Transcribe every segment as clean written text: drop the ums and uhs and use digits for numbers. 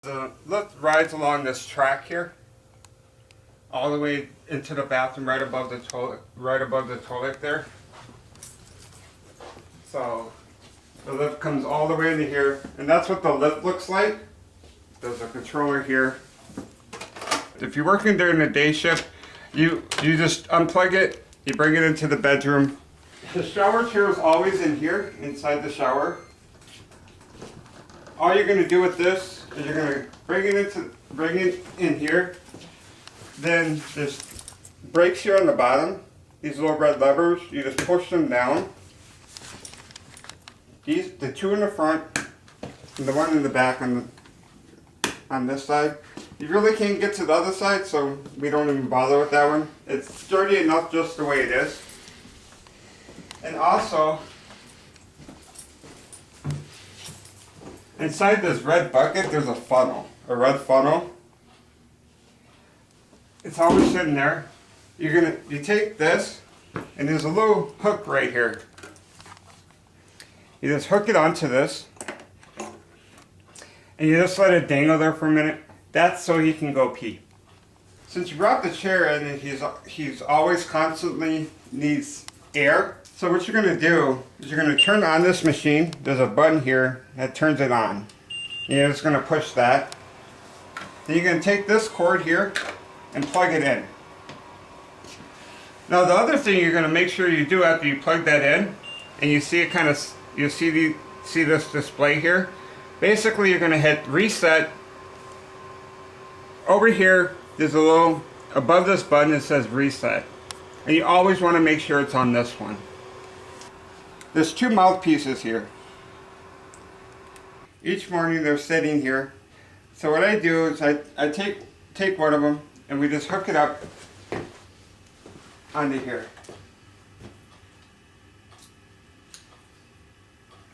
The lift rides along this track here, all the way into the bathroom, right above the toilet there. So the lift comes all the way into here, and that's what the lift looks like. There's a controller here. If you're working during the day shift, you just unplug it, you bring it into the bedroom. The shower chair is always in here, inside the shower. All you're going to do with this is you're going to bring it in here. Then there's brakes here on the bottom. These little red levers, you just push them down. The two in the front and the one in the back on this side. You really can't get to the other side, so we don't even bother with that one. It's sturdy enough just the way it is. And also, inside this red bucket, there's a red funnel. It's always sitting there. You take this, and there's a little hook right here. You just hook it onto this, and you just let it dangle there for a minute. That's so he can go pee. Since you brought the chair in, and he's always constantly needs air. So what you're going to do is you're going to turn on this machine. There's a button here that turns it on. And you're just going to push that. Then you're going to take this cord here and plug it in. Now the other thing you're going to make sure you do after you plug that in, and you see it see this display here. Basically, you're going to hit reset. Over here, there's a little above this button that says reset, and you always want to make sure it's on this one. There's two mouthpieces here. Each morning they're sitting here. So what I do is I take one of them and we just hook it up onto here.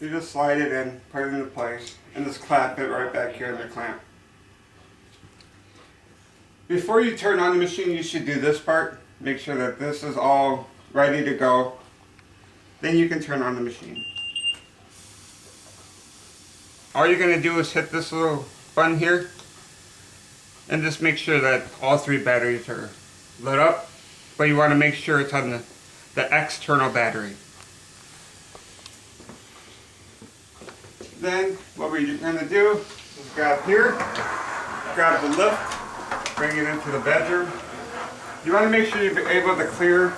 You just slide it in, put it into place, and just clamp it right back here in the clamp. Before you turn on the machine, you should do this part. Make sure that this is all ready to go. Then you can turn on the machine. All you're going to do is hit this little button here and just make sure that all three batteries are lit up, but you want to make sure it's on the external battery. Then what we're going to do is grab the lift, bring it into the bedroom. You want to make sure you're able to clear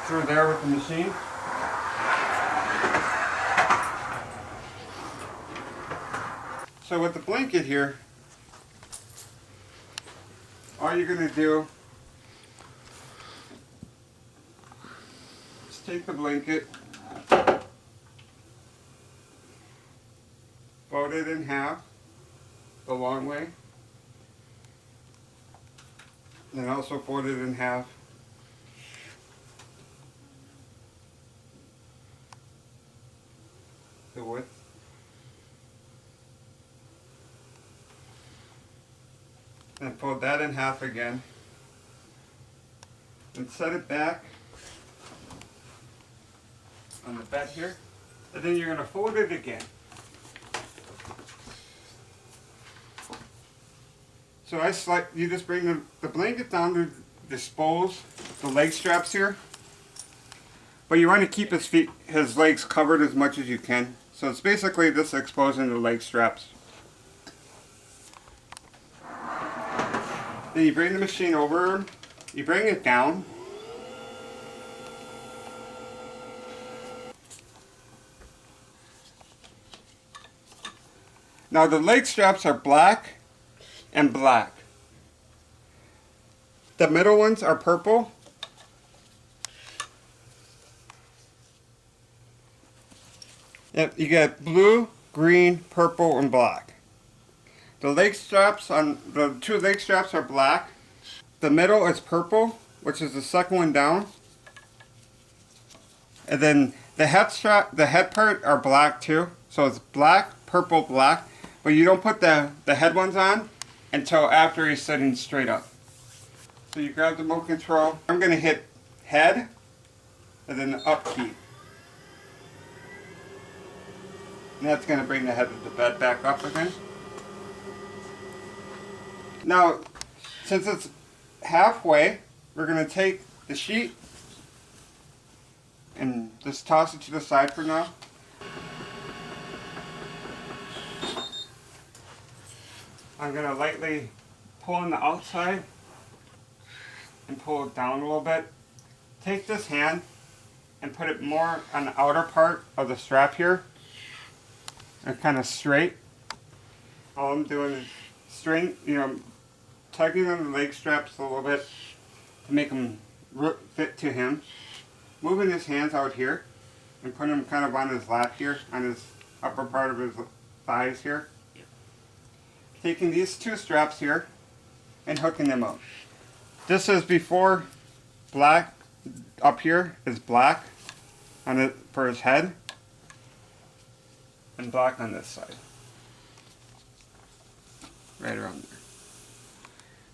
through there with the machine. So with the blanket here, all you're going to do is take the blanket, fold it in half the long way, and also fold it in half the width. And fold that in half again. And set it back on the bed here. And then you're going to fold it again. So you just bring the blanket down to dispose the leg straps here. But you want to keep his legs covered as much as you can. So it's basically just exposing the leg straps. Then you bring the machine over, you bring it down. Now the leg straps are black and black. The middle ones are purple. Yep, you get blue, green, purple, and black. The two leg straps are black. The middle is purple, which is the second one down. And then the head part are black too. So it's black, purple, black. But you don't put the head ones on until after he's sitting straight up. So you grab the remote control. I'm going to hit head and then the up key. And that's going to bring the head of the bed back up again. Now, since it's halfway, we're going to take the sheet and just toss it to the side for now. I'm going to lightly pull on the outside and pull it down a little bit. Take this hand and put it more on the outer part of the strap here and kind of straight. All I'm doing is tugging on the leg straps a little bit to make them fit to him. Moving his hands out here and putting them kind of on his lap here, on his upper part of his thighs here. Taking these two straps here and hooking them up. This is before black up here is black on it for his head and black on this side. Right around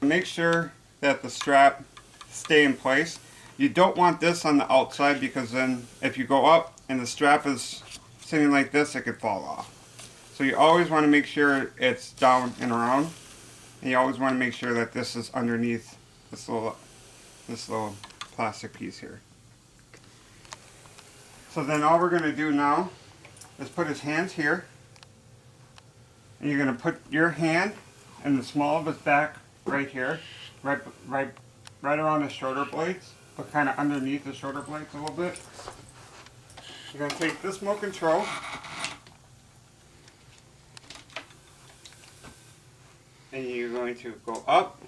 there. Make sure that the strap stay in place. You don't want this on the outside because then if you go up and the strap is sitting like this, it could fall off. So you always want to make sure it's down and around. And you always want to make sure that this is underneath this little plastic piece here. So then all we're going to do now is put his hands here. And you're going to put your hand in the small of his back right here, right around his shoulder blades, but kind of underneath the shoulder blades a little bit. You're going to take this remote control and you're going to go up.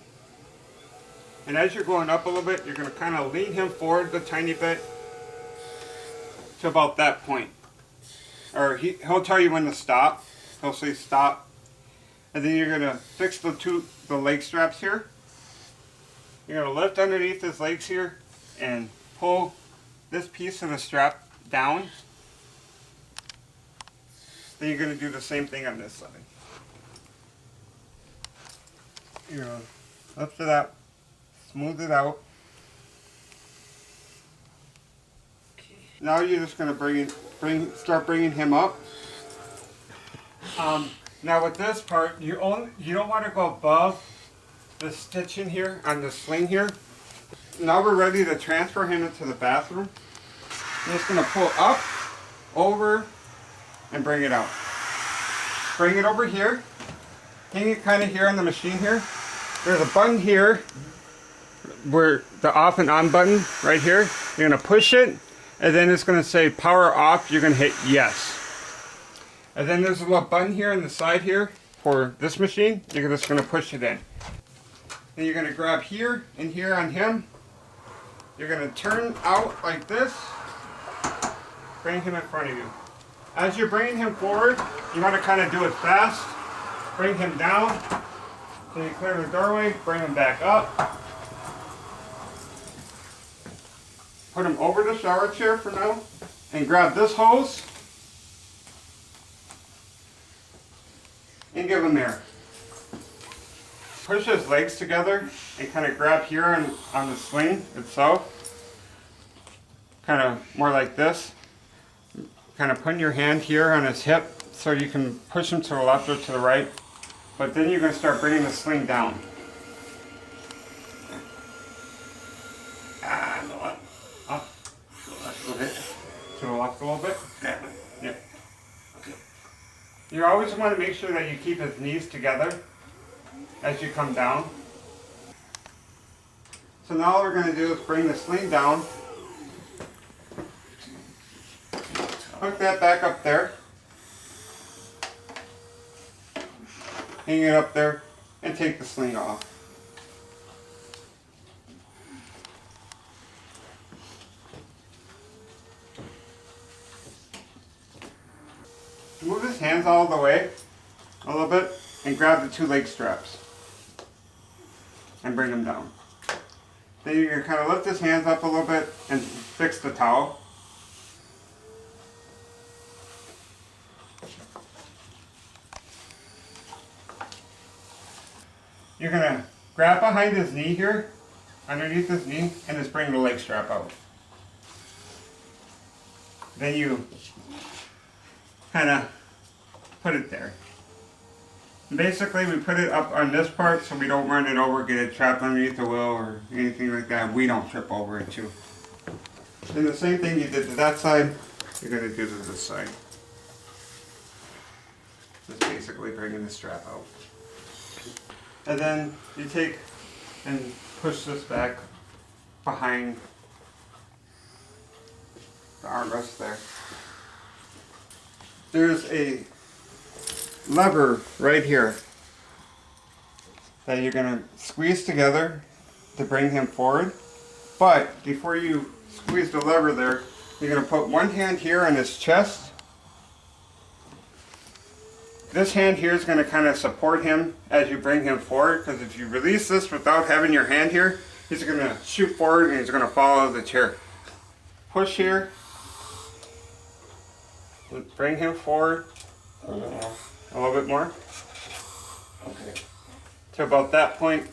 And as you're going up a little bit, you're going to kind of lean him forward a tiny bit to about that point. Or he'll tell you when to stop. He'll say stop. And then you're going to fix the leg straps here. You're going to lift underneath his legs here and pull this piece of the strap down. Then you're going to do the same thing on this side. You're going to lift it up, smooth it out. Now you're just going to start bringing him up. Now with this part, you don't want to go above the stitching here on the sling here. Now we're ready to transfer him into the bathroom. I'm just going to pull up, over, and bring it out. Bring it over here. Hang it kind of here on the machine here. There's a button here where the off and on button right here. You're going to push it, and then it's going to say power off. You're going to hit yes. And then there's a little button here on the side here for this machine. You're just going to push it in. Then you're going to grab here and here on him. You're going to turn out like this. Bring him in front of you. As you're bringing him forward, you want to kind of do it fast. Bring him down. So you clear the doorway, bring him back up. Put him over the shower chair for now. And grab this hose. And give him air. Push his legs together and kind of grab here on the sling itself. Kind of more like this. Kind of putting your hand here on his hip so you can push him to the left or to the right. But then you're going to start bringing the sling down. Up. To the left a little bit. Yeah. You always want to make sure that you keep his knees together as you come down. So now all we're going to do is bring the sling down. Hook that back up there. Hang it up there and take the sling off. Move his hands all the way a little bit and grab the two leg straps and bring them down. Then you're going to kind of lift his hands up a little bit and fix the towel. You're going to grab behind his knee here, underneath his knee, and just bring the leg strap out. Then you kind of put it there. Basically, we put it up on this part so we don't run it over, get it trapped underneath the wheel or anything like that. We don't trip over it too. And the same thing you did to that side, you're going to do to this side. Just basically bringing the strap out. And then you take and push this back behind the armrest there. There's a lever right here that you're going to squeeze together to bring him forward. But before you squeeze the lever there, you're going to put one hand here on his chest. This hand here is going to kind of support him as you bring him forward, because if you release this without having your hand here, he's going to shoot forward and he's going to fall out of the chair. Push here. Bring him forward. A little bit more. Okay. To about that point.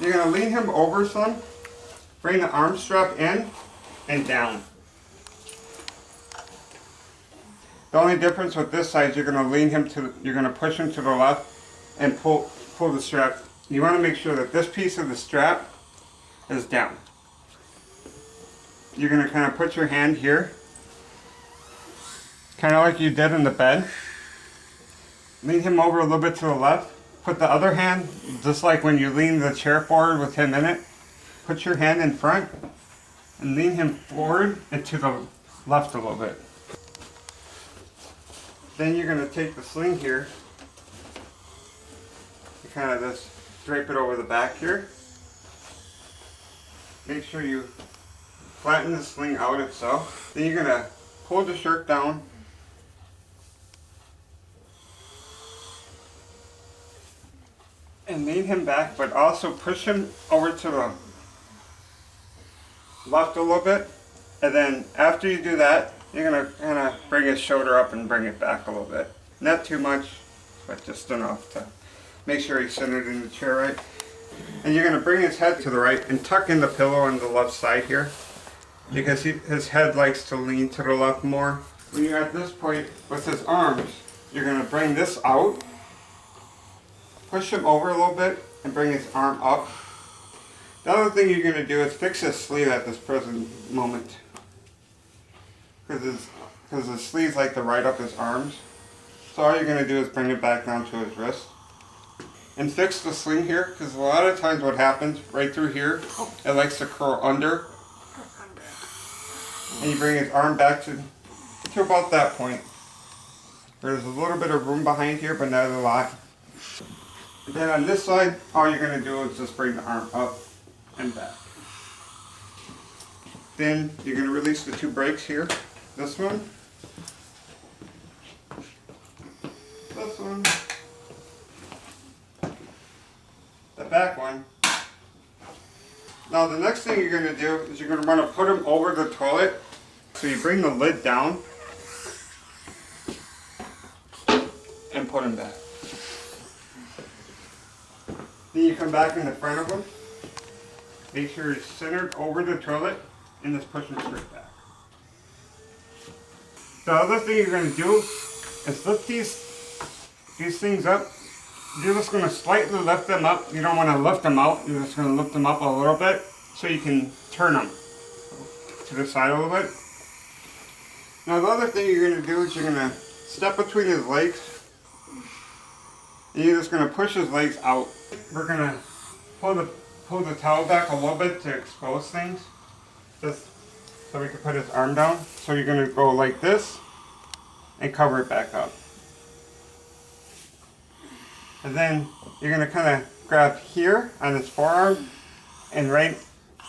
You're going to lean him over some. Bring the arm strap in and down. The only difference with this side is you're going to lean him to, you're going to push him to the left and pull the strap. You want to make sure that this piece of the strap is down. You're going to kind of put your hand here, kind of like you did in the bed. Lean him over a little bit to the left. Put the other hand, just like when you lean the chair forward with him in it, put your hand in front and lean him forward and to the left a little bit. Then you're going to take the sling here and kind of just drape it over the back here. Make sure you flatten the sling out itself. Then you're going to pull the shirt down. And lean him back, but also push him over to the left a little bit. And then after you do that, you're going to kind of bring his shoulder up and bring it back a little bit. Not too much, but just enough to make sure he's centered in the chair right. And you're going to bring his head to the right and tuck in the pillow on the left side here, because his head likes to lean to the left more. When you're at this point with his arms, you're going to bring this out, push him over a little bit, and bring his arm up. The other thing you're going to do is fix his sleeve at this present moment, because his sleeves like to ride up his arms. So all you're going to do is bring it back down to his wrist. And fix the sling here, because a lot of times what happens right through here, it likes to curl under. And you bring his arm back to about that point. There's a little bit of room behind here, but not a lot. And then on this side, all you're going to do is just bring the arm up and back. Then you're going to release the two brakes here. This one. This one. The back one. Now the next thing you're going to do is you're going to want to put him over the toilet. So you bring the lid down and put him back. Then you come back in the front of him. Make sure he's centered over the toilet and just push him straight back. The other thing you're going to do is lift these things up. You're just going to slightly lift them up. You don't want to lift them out. You're just going to lift them up a little bit so you can turn them to the side a little bit. Now the other thing you're going to do is you're going to step between his legs. And you're just going to push his legs out. We're going to pull the towel back a little bit to expose things. Just so we can put his arm down. So you're going to go like this and cover it back up. And then you're going to kind of grab here on his forearm and right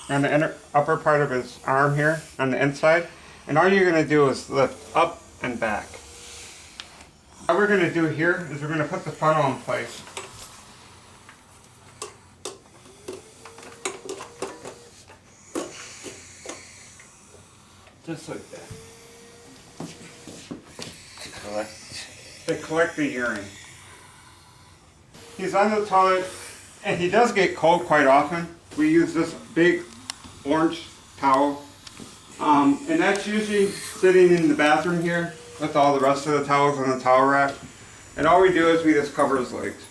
on the upper part of his arm here on the inside. And all you're going to do is lift up and back. What we're going to do here is we're going to put the funnel in place. Just like that. To collect the urine. He's on the toilet, and he does get cold quite often. We use this big orange towel, and that's usually sitting in the bathroom here with all the rest of the towels on the towel rack. And all we do is we just cover his legs.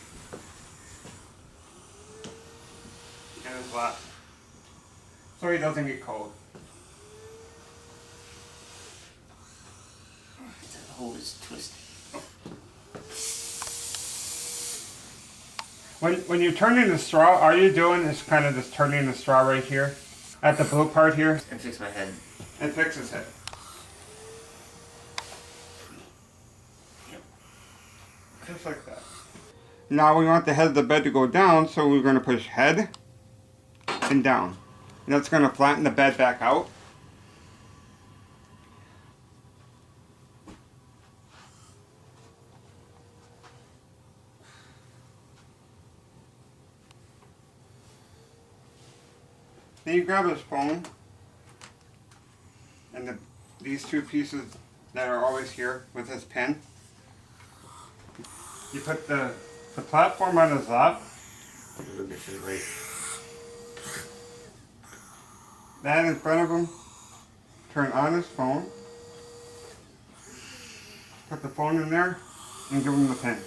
And his lap. So he doesn't get cold. The hole is twisted. When you're turning the straw, all you're doing is kind of just turning the straw right here. At the blue part here. And fix my head. And fix his head. Yep. Just like that. Now we want the head of the bed to go down, so we're going to push head and down. And that's going to flatten the bed back out. Then you grab his phone and these two pieces that are always here with his pen. You put the platform on his lap. That in front of him. Turn on his phone. Put the phone in there and give him the pen.